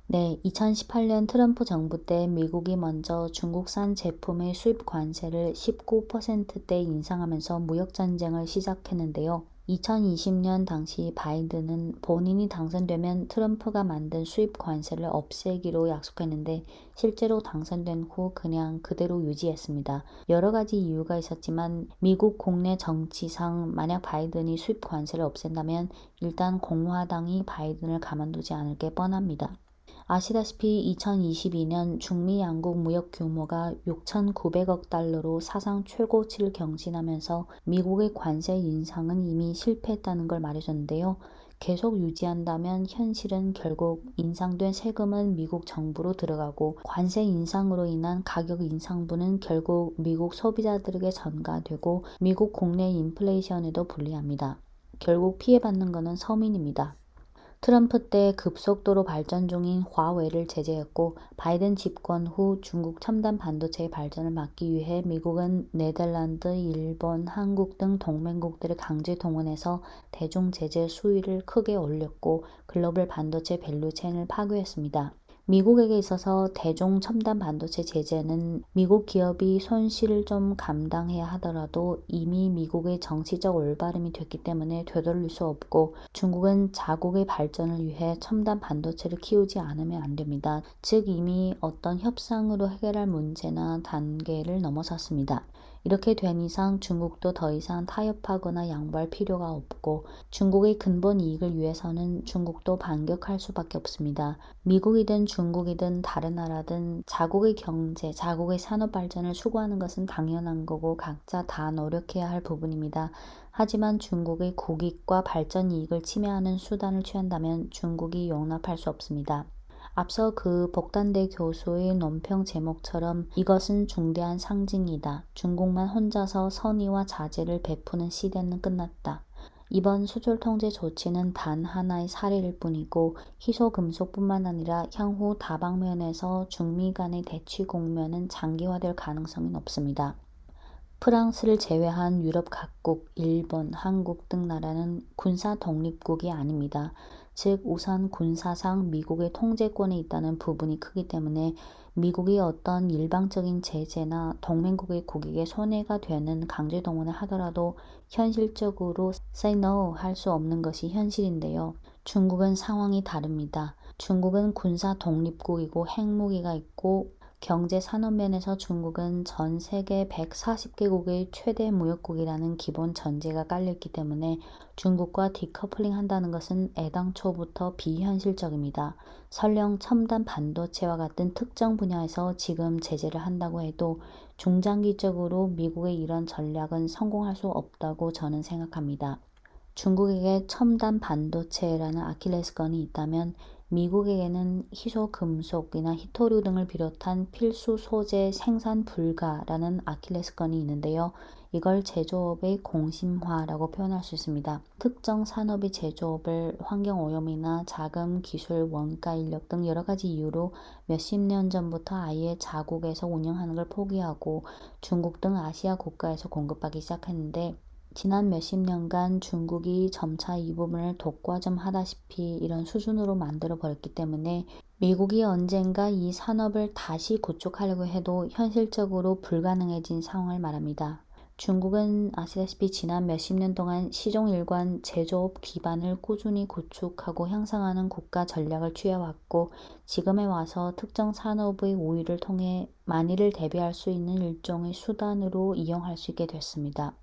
네, 2018년 트럼프 정부 때 미국이 먼저 중국산 제품의 수입 관세를 19%대 인상하면서 무역전쟁을 시작했는데요. 2020년 당시 바이든은 본인이 당선되면 트럼프가 만든 수입 관세를 없애기로 약속했는데 실제로 당선된 후 그냥 그대로 유지했습니다. 여러 가지 이유가 있었지만 미국 국내 정치상 만약 바이든이 수입 관세를 없앤다면 일단 공화당이 바이든을 가만두지 않을 게 뻔합니다. 아시다시피 2022년 중미 양국 무역 규모가 6,900억 달러로 사상 최고치를 경신하면서 미국의 관세 인상은 이미 실패했다는 걸 말해줬는데요. 계속 유지한다면 현실은 결국 인상된 세금은 미국 정부로 들어가고 관세 인상으로 인한 가격 인상분은 결국 미국 소비자들에게 전가되고 미국 국내 인플레이션에도 불리합니다. 결국 피해받는 것은 서민입니다. 트럼프 때 급속도로 발전 중인 화웨이를 제재했고 바이든 집권 후 중국 첨단 반도체의 발전을 막기 위해 미국은 네덜란드, 일본, 한국 등 동맹국들을 강제 동원해서 대중 제재 수위를 크게 올렸고 글로벌 반도체 밸류체인을 파괴했습니다. 미국에게 있어서 대중 첨단 반도체 제재는 미국 기업이 손실을 좀 감당해야 하더라도 이미 미국의 정치적 올바름이 됐기 때문에 되돌릴 수 없고 중국은 자국의 발전을 위해 첨단 반도체를 키우지 않으면 안 됩니다. 즉 이미 어떤 협상으로 해결할 문제나 단계를 넘어섰습니다. 이렇게 된 이상 중국도 더 이상 타협하거나 양보할 필요가 없고 중국의 근본 이익을 위해서는 중국도 반격할 수밖에 없습니다. 미국이든 중국이든 다른 나라든 자국의 경제, 자국의 산업 발전을 추구하는 것은 당연한 거고 각자 다 노력해야 할 부분입니다. 하지만 중국의 국익과 발전 이익을 침해하는 수단을 취한다면 중국이 용납할 수 없습니다. 앞서 그 복단대 교수의 논평 제목처럼 이것은 중대한 상징이다. 중국만 혼자서 선의와 자제를 베푸는 시대는 끝났다. 이번 수출 통제 조치는 단 하나의 사례일 뿐이고 희소금속뿐만 아니라 향후 다방면에서 중미 간의 대치 국면은 장기화될 가능성이 높습니다. 프랑스를 제외한 유럽 각국, 일본, 한국 등 나라는 군사 독립국이 아닙니다. 즉 우선 군사상 미국의 통제권에 있다는 부분이 크기 때문에 미국이 어떤 일방적인 제재나 동맹국의 국익에 손해가 되는 강제 동원을 하더라도 현실적으로 say no 할 수 없는 것이 현실인데요. 중국은 상황이 다릅니다. 중국은 군사 독립국이고 핵무기가 있고 경제 산업 면에서 중국은 전 세계 140개국의 최대 무역국이라는 기본 전제가 깔려있기 때문에 중국과 디커플링 한다는 것은 애당초부터 비현실적입니다. 설령 첨단 반도체와 같은 특정 분야에서 지금 제재를 한다고 해도 중장기적으로 미국의 이런 전략은 성공할 수 없다고 저는 생각합니다. 중국에게 첨단 반도체라는 아킬레스건이 있다면 미국에게는 희소 금속이나 히토류 등을 비롯한 필수 소재 생산 불가라는 아킬레스건이 있는데요. 이걸 제조업의 공심화라고 표현할 수 있습니다. 특정 산업의 제조업을 환경오염이나 자금, 기술, 원가, 인력 등 여러 가지 이유로 몇십 년 전부터 아예 자국에서 운영하는 걸 포기하고 중국 등 아시아 국가에서 공급하기 시작했는데 지난 몇십 년간 중국이 점차 이 부분을 독과점하다시피 이런 수준으로 만들어 버렸기 때문에 미국이 언젠가 이 산업을 다시 구축하려고 해도 현실적으로 불가능해진 상황을 말합니다. 중국은 아시다시피 지난 몇십 년 동안 시종일관 제조업 기반을 꾸준히 구축하고 향상하는 국가 전략을 취해왔고 지금에 와서 특정 산업의 우위를 통해 만일을 대비할 수 있는 일종의 수단으로 이용할 수 있게 됐습니다.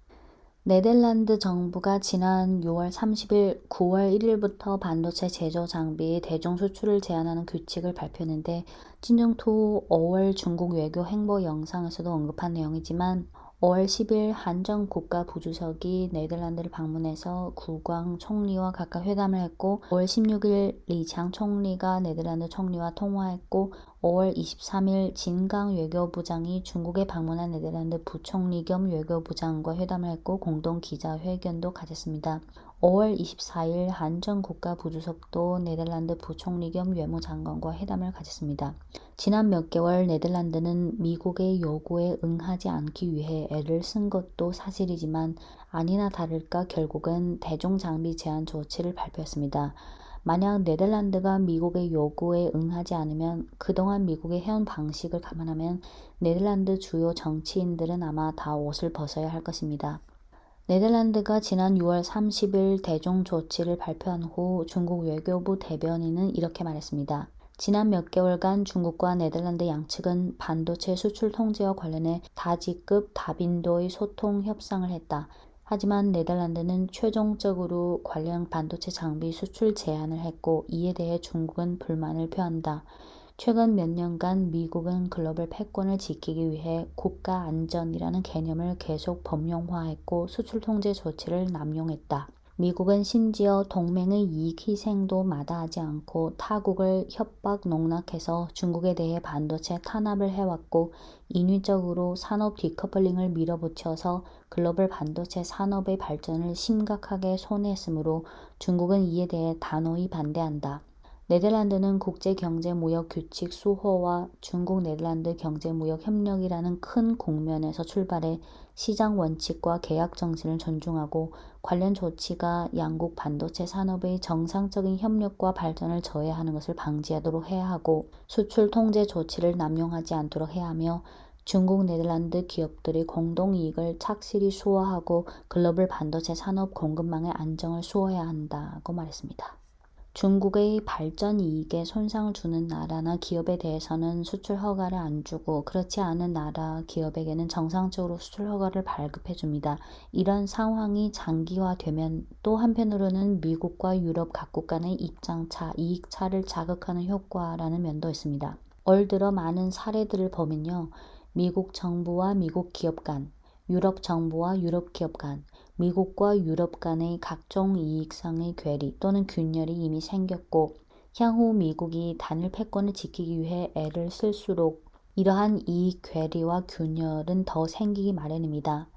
네덜란드 정부가 지난 6월 30일, 9월 1일부터 반도체 제조 장비 대중 수출을 제한하는 규칙을 발표했는데 찐중투 5월 중국 외교 행보 영상에서도 언급한 내용이지만 5월 10일 한정 국가부주석이 네덜란드를 방문해서 구광 총리와 각각 회담을 했고 5월 16일 리창 총리가 네덜란드 총리와 통화했고 5월 23일 진강 외교부장이 중국에 방문한 네덜란드 부총리 겸 외교부장과 회담을 했고 공동 기자회견도 가졌습니다. 5월 24일 한정 국가부주석도 네덜란드 부총리 겸 외무장관과 회담을 가졌습니다. 지난 몇 개월 네덜란드는 미국의 요구에 응하지 않기 위해 애를 쓴 것도 사실이지만 아니나 다를까 결국은 대중장비 제한 조치를 발표했습니다. 만약 네덜란드가 미국의 요구에 응하지 않으면 그동안 미국의 해온 방식을 감안하면 네덜란드 주요 정치인들은 아마 다 옷을 벗어야 할 것입니다. 네덜란드가 지난 6월 30일 대중 조치를 발표한 후 중국 외교부 대변인은 이렇게 말했습니다. 지난 몇 개월간 중국과 네덜란드 양측은 반도체 수출 통제와 관련해 다지급 다빈도의 소통 협상을 했다. 하지만 네덜란드는 최종적으로 관련 반도체 장비 수출 제한을 했고 이에 대해 중국은 불만을 표한다. 최근 몇 년간 미국은 글로벌 패권을 지키기 위해 국가 안전이라는 개념을 계속 범용화했고 수출 통제 조치를 남용했다. 미국은 심지어 동맹의 이익 희생도 마다하지 않고 타국을 협박 농락해서 중국에 대해 반도체 탄압을 해왔고 인위적으로 산업 디커플링을 밀어붙여서 글로벌 반도체 산업의 발전을 심각하게 손해했으므로 중국은 이에 대해 단호히 반대한다. 네덜란드는 국제경제무역규칙 수호와 중국 네덜란드 경제무역협력이라는 큰 국면에서 출발해 시장 원칙과 계약 정신을 존중하고 관련 조치가 양국 반도체 산업의 정상적인 협력과 발전을 저해하는 것을 방지하도록 해야 하고 수출 통제 조치를 남용하지 않도록 해야 하며 중국 네덜란드 기업들의 공동이익을 착실히 수호하고 글로벌 반도체 산업 공급망의 안정을 수호해야 한다고 말했습니다. 중국의 발전 이익에 손상을 주는 나라나 기업에 대해서는 수출 허가를 안 주고 그렇지 않은 나라 기업에게는 정상적으로 수출 허가를 발급해 줍니다. 이런 상황이 장기화되면 또 한편으로는 미국과 유럽 각국 간의 입장차, 이익차를 자극하는 효과라는 면도 있습니다. 올 들어 많은 사례들을 보면요. 미국 정부와 미국 기업 간, 유럽 정부와 유럽 기업 간, 미국과 유럽 간의 각종 이익상의 괴리 또는 균열이 이미 생겼고 향후 미국이 단일 패권을 지키기 위해 애를 쓸수록 이러한 이익 괴리와 균열은 더 생기기 마련입니다.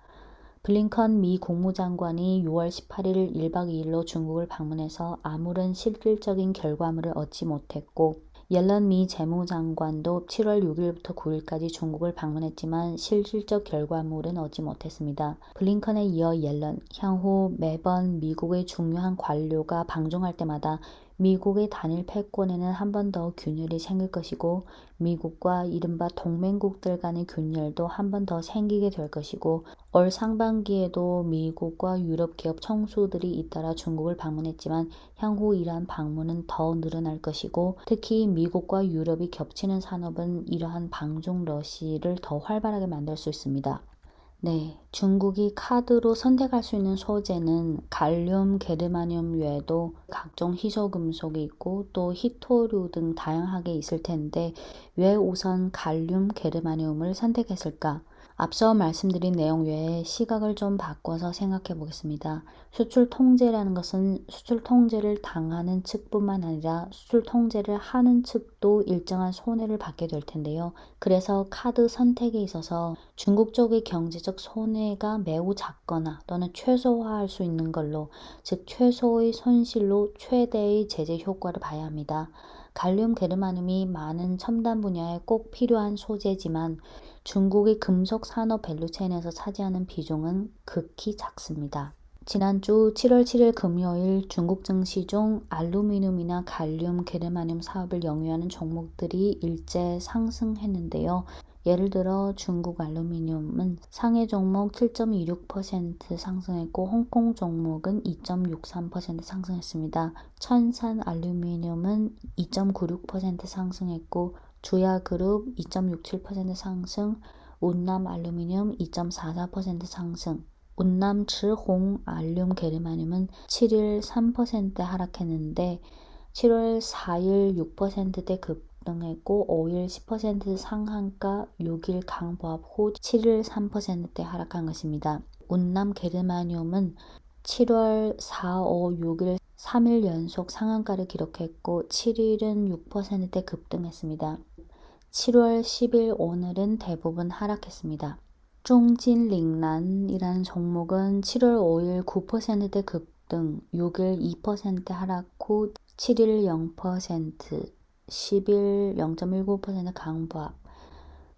블링컨 미 국무장관이 6월 18일 1박 2일로 중국을 방문해서 아무런 실질적인 결과물을 얻지 못했고 옐런 미 재무장관도 7월 6일부터 9일까지 중국을 방문했지만 실질적 결과물은 얻지 못했습니다. 블링컨에 이어 옐런, 향후 매번 미국의 중요한 관료가 방중할 때마다 미국의 단일 패권에는 한 번 더 균열이 생길 것이고 미국과 이른바 동맹국들 간의 균열도 한 번 더 생기게 될 것이고 올 상반기에도 미국과 유럽 기업 총수들이 잇따라 중국을 방문했지만 향후 이러한 방문은 더 늘어날 것이고 특히 미국과 유럽이 겹치는 산업은 이러한 방중 러시를 더 활발하게 만들 수 있습니다. 네, 중국이 카드로 선택할 수 있는 소재는 갈륨, 게르마늄 외에도 각종 희소금속이 있고 또 히토류 등 다양하게 있을 텐데 왜 우선 갈륨, 게르마늄을 선택했을까? 앞서 말씀드린 내용 외에 시각을 좀 바꿔서 생각해 보겠습니다. 수출 통제라는 것은 수출 통제를 당하는 측뿐만 아니라 수출 통제를 하는 측도 일정한 손해를 받게 될 텐데요. 그래서 카드 선택에 있어서 중국 쪽의 경제적 손해가 매우 작거나 또는 최소화할 수 있는 걸로, 즉 최소의 손실로 최대의 제재 효과를 봐야 합니다. 갈륨 게르마늄이 많은 첨단 분야에 꼭 필요한 소재지만 중국의 금속 산업 밸류체인에서 차지하는 비중은 극히 작습니다. 지난주 7월 7일 금요일 중국 증시 중 알루미늄이나 갈륨, 게르마늄 사업을 영위하는 종목들이 일제 상승했는데요. 예를 들어 중국 알루미늄은 상해 종목 7.26% 상승했고 홍콩 종목은 2.63% 상승했습니다. 천산 알루미늄은 2.96% 상승했고 주야그룹 2.67% 상승, 운남 알루미늄 2.44% 상승, 운남 츠홍 알륨 게르마늄은 7일 3% 하락했는데 7월 4일 6%대 급등했고 5일 10% 상한가 6일 강보합 후 7일 3%대 하락한 것입니다. 운남 게르마늄은 7월 4, 5, 6일 3일 연속 상한가를 기록했고 7일은 6%대 급등했습니다. 7월 10일 오늘은 대부분 하락했습니다. 중진링난이라는 종목은 7월 5일 9%대 급등, 6일 2% 하락 후 7일 0%, 10일 0.19% 강보합.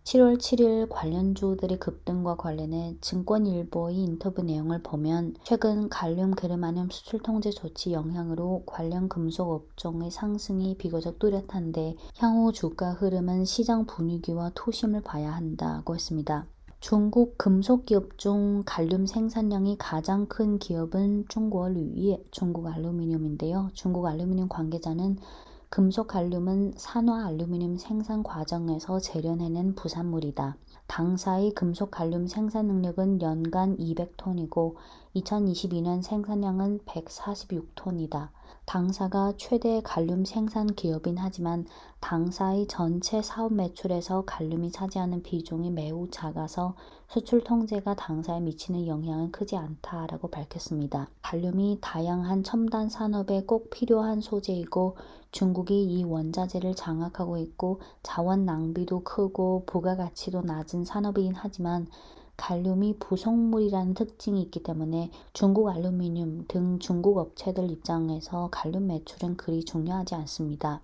7월 7일 관련주들의 급등과 관련해 증권일보의 인터뷰 내용을 보면 최근 갈륨 게르마늄 수출 통제 조치 영향으로 관련 금속 업종의 상승이 비교적 뚜렷한데 향후 주가 흐름은 시장 분위기와 투심을 봐야 한다고 했습니다. 중국 금속 기업 중 갈륨 생산량이 가장 큰 기업은 중국铝, 중국 알루미늄인데요. 중국 알루미늄 관계자는 금속 갈륨은 산화 알루미늄 생산 과정에서 재련해낸 부산물이다. 당사의 금속 갈륨 생산 능력은 연간 200톤이고 2022년 생산량은 146톤이다. 당사가 최대 갈륨 생산 기업인 하지만 당사의 전체 사업 매출에서 갈륨이 차지하는 비중이 매우 작아서 수출 통제가 당사에 미치는 영향은 크지 않다라고 밝혔습니다. 갈륨이 다양한 첨단 산업에 꼭 필요한 소재이고 중국이 이 원자재를 장악하고 있고 자원 낭비도 크고 부가가치도 낮은 산업이긴 하지만 갈륨이 부속물이라는 특징이 있기 때문에 중국 알루미늄 등 중국 업체들 입장에서 갈륨 매출은 그리 중요하지 않습니다.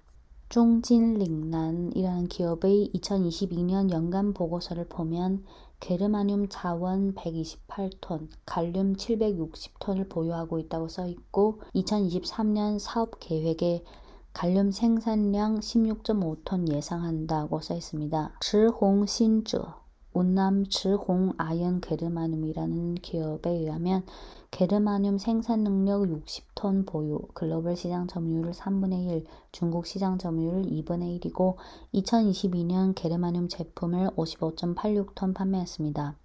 중진링난이라는 기업의 2022년 연간 보고서를 보면 게르마늄 자원 128톤, 갈륨 760톤을 보유하고 있다고 써 있고 2023년 사업 계획에 갈륨 생산량 16.5톤 예상한다고 써 있습니다. 츠홍신저, 운남 츠홍 아연 게르마늄이라는 기업에 의하면 게르마늄 생산 능력 60톤 보유, 글로벌 시장 점유율 3분의 1, 중국 시장 점유율 2분의 1이고 2022년 게르마늄 제품을 55.86톤 판매했습니다.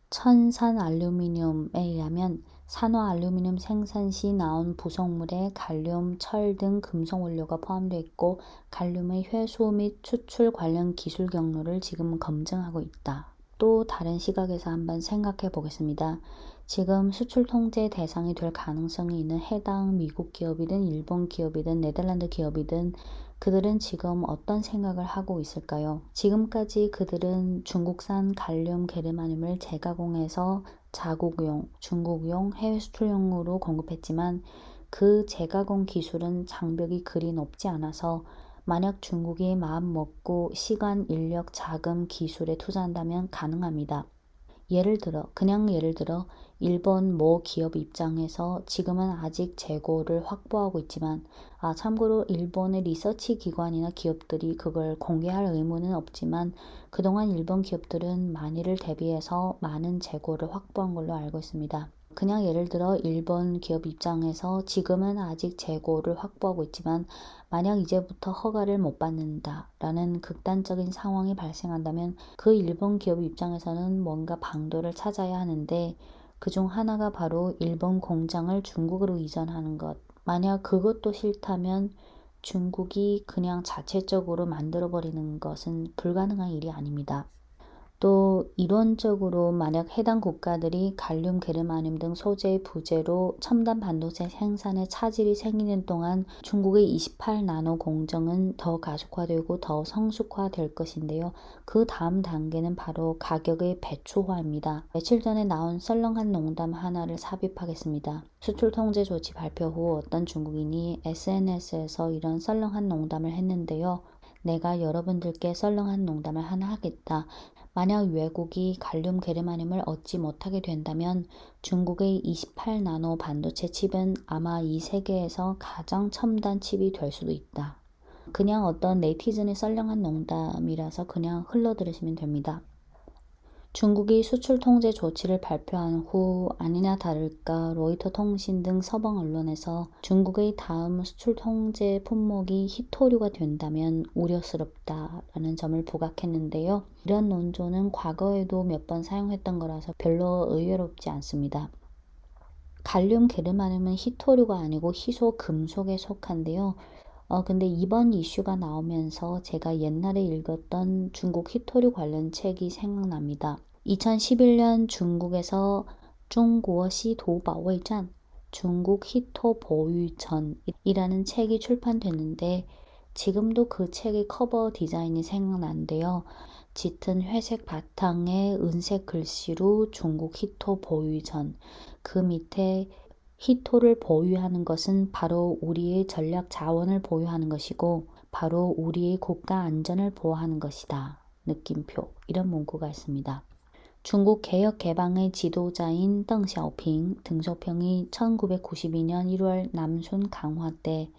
천산 알루미늄에 의하면 산화 알루미늄 생산 시 나온 부속물에 갈륨, 철 등 금속 원료가 포함되어 있고 갈륨의 회수 및 추출 관련 기술 경로를 지금 검증하고 있다. 또 다른 시각에서 한번 생각해 보겠습니다. 지금 수출 통제 대상이 될 가능성이 있는 해당 미국 기업이든 일본 기업이든 네덜란드 기업이든 그들은 지금 어떤 생각을 하고 있을까요? 지금까지 그들은 중국산 갈륨 게르마늄을 재가공해서 자국용, 중국용, 해외 수출용으로 공급했지만 그 재가공 기술은 장벽이 그리 높지 않아서 만약 중국이 마음 먹고 시간, 인력, 자금, 기술에 투자한다면 가능합니다. 예를 들어 일본 모 기업 입장에서 지금은 아직 재고를 확보하고 있지만 참고로 일본의 리서치 기관이나 기업들이 그걸 공개할 의무는 없지만 그동안 일본 기업들은 만일을 대비해서 많은 재고를 확보한 걸로 알고 있습니다. 그냥 예를 들어 일본 기업 입장에서 지금은 아직 재고를 확보하고 있지만 만약 이제부터 허가를 못 받는다 라는 극단적인 상황이 발생한다면 그 일본 기업 입장에서는 뭔가 방도를 찾아야 하는데 그중 하나가 바로 일본 공장을 중국으로 이전하는 것. 만약 그것도 싫다면 중국이 그냥 자체적으로 만들어버리는 것은 불가능한 일이 아닙니다. 또 이론적으로 만약 해당 국가들이 갈륨, 게르마늄 등 소재의 부재로 첨단 반도체 생산에 차질이 생기는 동안 중국의 28나노 공정은 더 가속화되고 더 성숙화될 것인데요. 그 다음 단계는 바로 가격의 배초화입니다. 며칠 전에 나온 썰렁한 농담 하나를 삽입하겠습니다. 수출 통제 조치 발표 후 어떤 중국인이 SNS에서 이런 썰렁한 농담을 했는데요. 내가 여러분들께 썰렁한 농담을 하나 하겠다. 만약 외국이 갈륨 게르마늄을 얻지 못하게 된다면 중국의 28나노 반도체 칩은 아마 이 세계에서 가장 첨단 칩이 될 수도 있다. 그냥 어떤 네티즌의 썰렁한 농담이라서 그냥 흘러들으시면 됩니다. 중국이 수출 통제 조치를 발표한 후 아니나 다를까 로이터 통신 등 서방 언론에서 중국의 다음 수출 통제 품목이 히토류가 된다면 우려스럽다라는 점을 부각했는데요. 이런 논조는 과거에도 몇 번 사용했던 거라서 별로 의외롭지 않습니다. 갈륨 게르마늄은 히토류가 아니고 희소 금속에 속한데요. 근데 이번 이슈가 나오면서 제가 옛날에 읽었던 중국 히토류 관련 책이 생각납니다. 2011년 중국에서 중국시 도보위전, 중국 히토 보유전이라는 책이 출판됐는데 지금도 그 책의 커버 디자인이 생각나는데요. 짙은 회색 바탕에 은색 글씨로 중국 히토 보유전, 그 밑에 히토를 보유하는 것은 바로 우리의 전략 자원을 보유하는 것이고 바로 우리의 국가 안전을 보호하는 것이다. 느낌표 이런 문구가 있습니다. 중국 개혁 개방의 지도자인 덩 샤오핑 등소평이 1992년 1월 남순 강화 때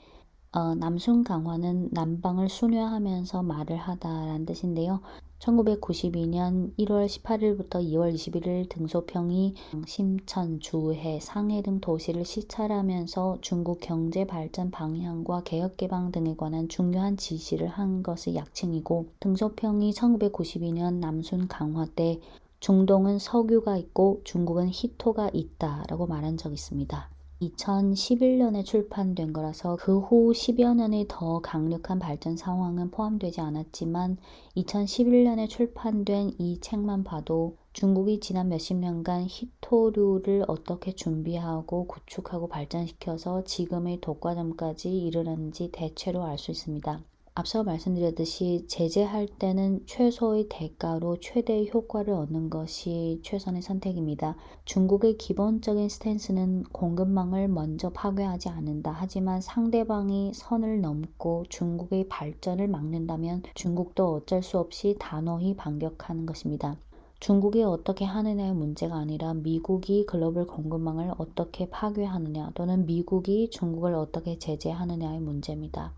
남순 강화는 남방을 순회하면서 말을 하다라는 뜻인데요. 1992년 1월 18일부터 2월 21일 등소평이 심천, 주해, 상해 등 도시를 시찰하면서 중국 경제 발전 방향과 개혁 개방 등에 관한 중요한 지시를 한 것의 약칭이고 등소평이 1992년 남순 강화 때 중동은 석유가 있고 중국은 히토가 있다라고 말한 적이 있습니다. 2011년에 출판된 거라서 그 후 10여 년의 더 강력한 발전 상황은 포함되지 않았지만 2011년에 출판된 이 책만 봐도 중국이 지난 몇십 년간 히토류를 어떻게 준비하고 구축하고 발전시켜서 지금의 독과점까지 이르렀는지 대체로 알 수 있습니다. 앞서 말씀드렸듯이 제재할 때는 최소의 대가로 최대의 효과를 얻는 것이 최선의 선택입니다. 중국의 기본적인 스탠스는 공급망을 먼저 파괴하지 않는다. 하지만 상대방이 선을 넘고 중국의 발전을 막는다면 중국도 어쩔 수 없이 단호히 반격하는 것입니다. 중국이 어떻게 하느냐의 문제가 아니라 미국이 글로벌 공급망을 어떻게 파괴하느냐 또는 미국이 중국을 어떻게 제재하느냐의 문제입니다.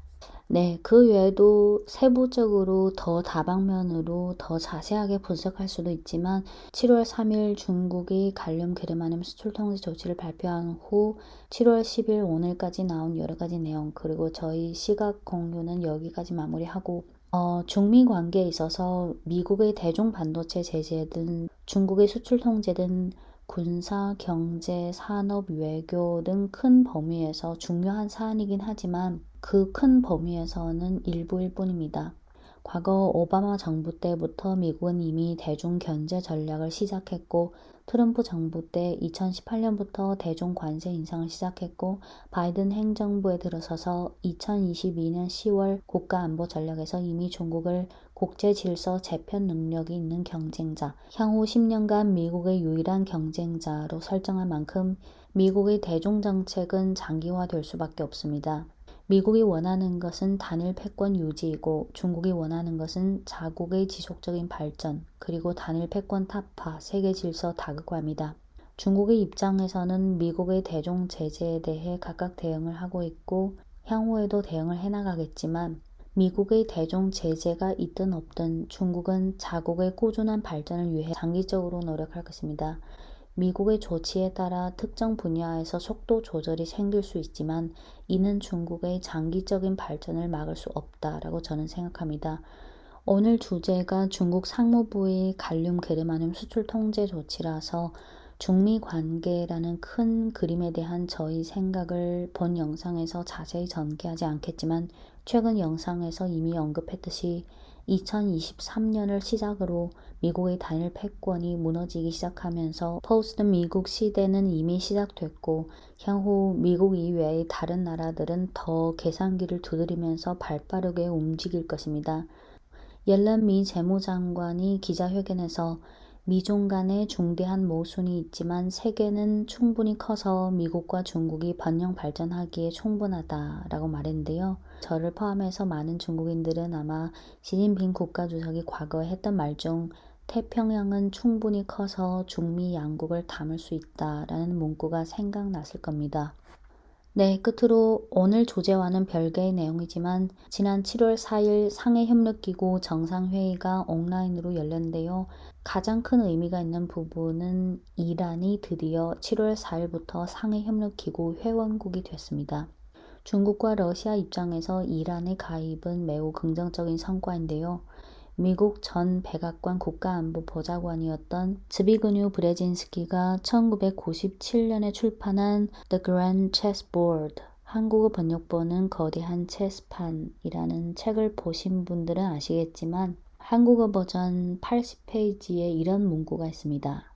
네, 그 외에도 세부적으로 더 다방면으로 더 자세하게 분석할 수도 있지만 7월 3일 중국이 갈륨 게르마늄 수출 통제 조치를 발표한 후 7월 10일 오늘까지 나온 여러 가지 내용 그리고 저희 시각 공유는 여기까지 마무리하고 중미 관계에 있어서 미국의 대중 반도체 제재든 중국의 수출 통제든 군사, 경제, 산업, 외교 등 큰 범위에서 중요한 사안이긴 하지만 그 큰 범위에서는 일부일 뿐입니다. 과거 오바마 정부 때부터 미국은 이미 대중 견제 전략을 시작했고 트럼프 정부 때 2018년부터 대중 관세 인상을 시작했고 바이든 행정부에 들어서서 2022년 10월 국가안보 전략에서 이미 중국을 국제 질서 재편 능력이 있는 경쟁자, 향후 10년간 미국의 유일한 경쟁자로 설정한 만큼 미국의 대중 정책은 장기화될 수밖에 없습니다. 미국이 원하는 것은 단일 패권 유지이고 중국이 원하는 것은 자국의 지속적인 발전 그리고 단일 패권 타파, 세계 질서 다극화입니다. 중국의 입장에서는 미국의 대중 제재에 대해 각각 대응을 하고 있고 향후에도 대응을 해나가겠지만 미국의 대중 제재가 있든 없든 중국은 자국의 꾸준한 발전을 위해 장기적으로 노력할 것입니다. 미국의 조치에 따라 특정 분야에서 속도 조절이 생길 수 있지만 이는 중국의 장기적인 발전을 막을 수 없다라고 저는 생각합니다. 오늘 주제가 중국 상무부의 갈륨 게르마늄 수출 통제 조치라서 중미 관계라는 큰 그림에 대한 저희 생각을 본 영상에서 자세히 전개하지 않겠지만 최근 영상에서 이미 언급했듯이 2023년을 시작으로 미국의 단일 패권이 무너지기 시작하면서 포스트 미국 시대는 이미 시작됐고 향후 미국 이외의 다른 나라들은 더 계산기를 두드리면서 발빠르게 움직일 것입니다. 옐런 미 재무장관이 기자회견에서 미중 간에 중대한 모순이 있지만 세계는 충분히 커서 미국과 중국이 번영 발전하기에 충분하다라고 말했는데요. 저를 포함해서 많은 중국인들은 아마 시진핑 국가주석이 과거에 했던 말 중 태평양은 충분히 커서 중미 양국을 담을 수 있다라는 문구가 생각났을 겁니다. 네, 끝으로 오늘 주제와는 별개의 내용이지만 지난 7월 4일 상해협력기구 정상회의가 온라인으로 열렸는데요. 가장 큰 의미가 있는 부분은 이란이 드디어 7월 4일부터 상해협력기구 회원국이 됐습니다. 중국과 러시아 입장에서 이란의 가입은 매우 긍정적인 성과인데요. 미국 전 백악관 국가안보보좌관이었던 즈비그뉴 브레진스키가 1997년에 출판한 The Grand Chessboard, 한국어 번역본은 거대한 체스판이라는 책을 보신 분들은 아시겠지만 한국어 버전 80페이지에 이런 문구가 있습니다.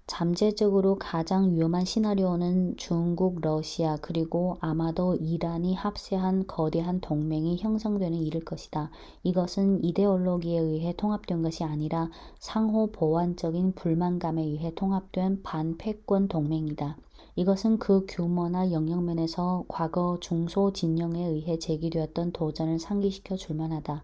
잠재적으로 가장 위험한 시나리오는 중국, 러시아 그리고 아마도 이란이 합세한 거대한 동맹이 형성되는 일일 것이다. 이것은 이데올로기에 의해 통합된 것이 아니라 상호 보완적인 불만감에 의해 통합된 반패권 동맹이다. 이것은 그 규모나 영역면에서 과거 중소진영에 의해 제기되었던 도전을 상기시켜 줄 만하다.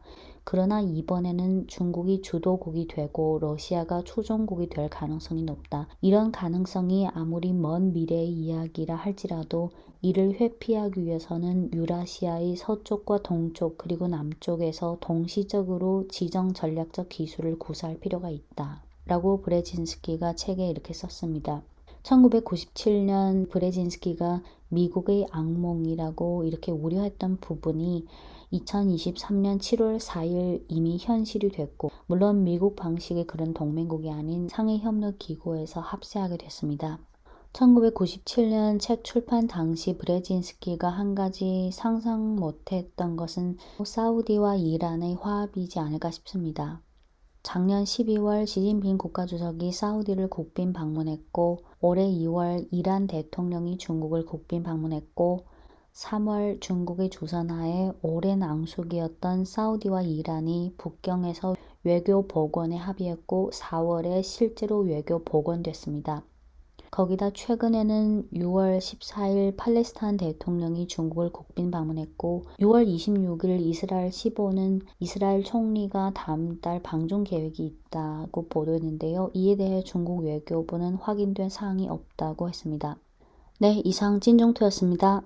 그러나 이번에는 중국이 주도국이 되고 러시아가 초종국이 될 가능성이 높다. 이런 가능성이 아무리 먼 미래의 이야기라 할지라도 이를 회피하기 위해서는 유라시아의 서쪽과 동쪽 그리고 남쪽에서 동시적으로 지정 전략적 기술을 구사할 필요가 있다. 라고 브레진스키가 책에 이렇게 썼습니다. 1997년 브레진스키가 미국의 악몽이라고 이렇게 우려했던 부분이 2023년 7월 4일 이미 현실이 됐고 물론 미국 방식의 그런 동맹국이 아닌 상해협력기구에서 합세하게 됐습니다. 1997년 책 출판 당시 브레진스키가 한 가지 상상 못했던 것은 사우디와 이란의 화합이지 않을까 싶습니다. 작년 12월 시진핑 국가주석이 사우디를 국빈 방문했고 올해 2월 이란 대통령이 중국을 국빈 방문했고 3월 중국의 주선하에 오랜 앙숙이었던 사우디와 이란이 북경에서 외교 복원에 합의했고 4월에 실제로 외교 복원됐습니다. 거기다 최근에는 6월 14일 팔레스타인 대통령이 중국을 국빈 방문했고 6월 26일 이스라엘 시보는 이스라엘 총리가 다음 달 방중 계획이 있다고 보도했는데요. 이에 대해 중국 외교부는 확인된 사항이 없다고 했습니다. 네, 이상 찐종토였습니다.